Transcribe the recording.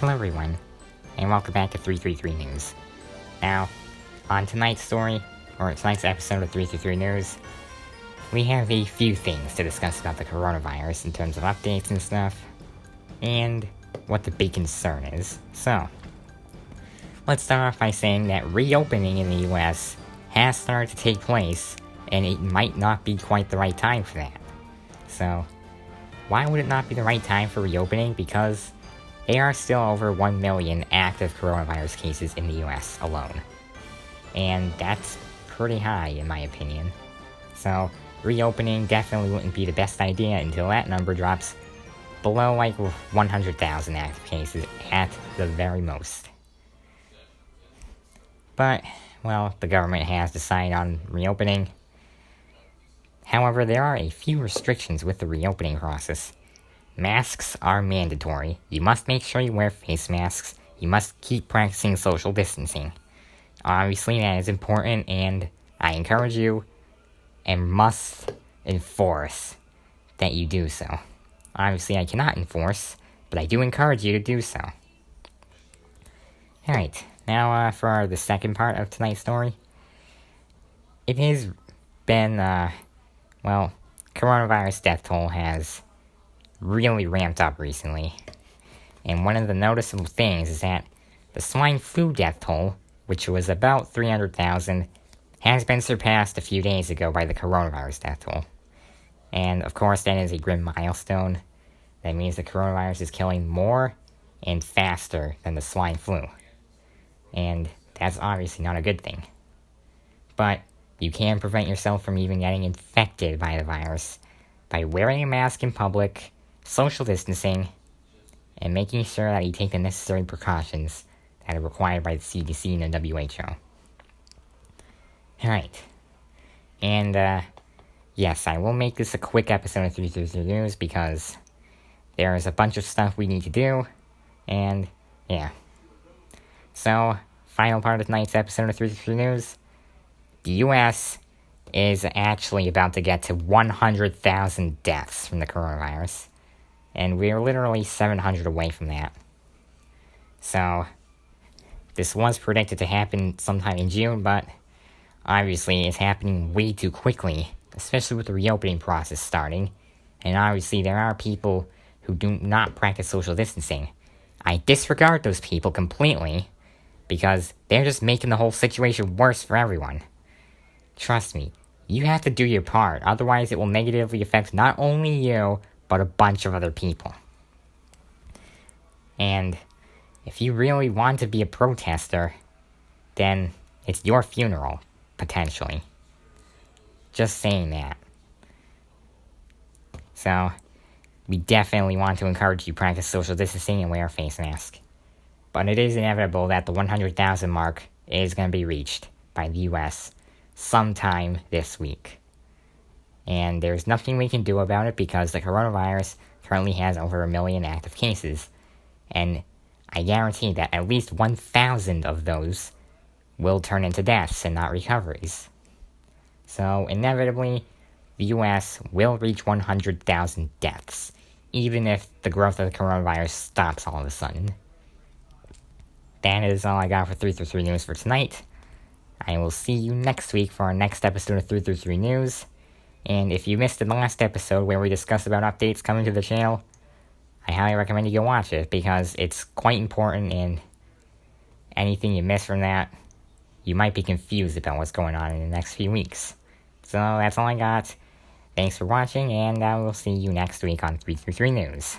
Hello everyone, and welcome back to 333 News. Now, on tonight's story, or tonight's episode of 333 News, we have a few things to discuss about the coronavirus in terms of updates and stuff, and what the big concern is. So, let's start off by saying that reopening in the US has started to take place, and it might not be quite the right time for that. So, why would it not be the right time for reopening? Because there are still over 1 million active coronavirus cases in the US alone. And that's pretty high in my opinion. So, reopening definitely wouldn't be the best idea until that number drops below like 100,000 active cases at the very most. But, well, the government has decided on reopening. However, there are a few restrictions with the reopening process. Masks are mandatory. You must make sure you wear face masks. You must keep practicing social distancing. Obviously, that is important, and I encourage you and must enforce that you do so. Obviously, I cannot enforce, but I do encourage you to do so. Alright, now for the second part of tonight's story. It has been, coronavirus death toll has really ramped up recently. And one of the noticeable things is that the swine flu death toll, which was about 300,000, has been surpassed a few days ago by the coronavirus death toll. And of course, that is a grim milestone. That means the coronavirus is killing more and faster than the swine flu. And that's obviously not a good thing. But you can prevent yourself from even getting infected by the virus by wearing a mask in public, social distancing, and making sure that you take the necessary precautions that are required by the CDC and the WHO. Alright. And, yes, I will make this a quick episode of 333 News because there is a bunch of stuff we need to do, and, yeah. So, final part of tonight's episode of 333 News. The US is actually about to get to 100,000 deaths from the coronavirus. And we're literally 700 away from that. So, this was predicted to happen sometime in June, but obviously it's happening way too quickly, especially with the reopening process starting. And obviously there are people who do not practice social distancing. I disregard those people completely, because they're just making the whole situation worse for everyone. Trust me, you have to do your part, otherwise it will negatively affect not only you, but a bunch of other people. And if you really want to be a protester, then it's your funeral, potentially. Just saying that. So, we definitely want to encourage you to practice social distancing and wear a face mask. But it is inevitable that the 100,000 mark is going to be reached by the US sometime this week. And there's nothing we can do about it because the coronavirus currently has over 1 million active cases. And I guarantee that at least 1,000 of those will turn into deaths and not recoveries. So, inevitably, the US will reach 100,000 deaths, even if the growth of the coronavirus stops all of a sudden. That is all I got for 333 News for tonight. I will see you next week for our next episode of 333 News. And if you missed the last episode where we discussed about updates coming to the channel, I highly recommend you go watch it because it's quite important, and anything you miss from that, you might be confused about what's going on in the next few weeks. So that's all I got. Thanks for watching, and I will see you next week on 333 News.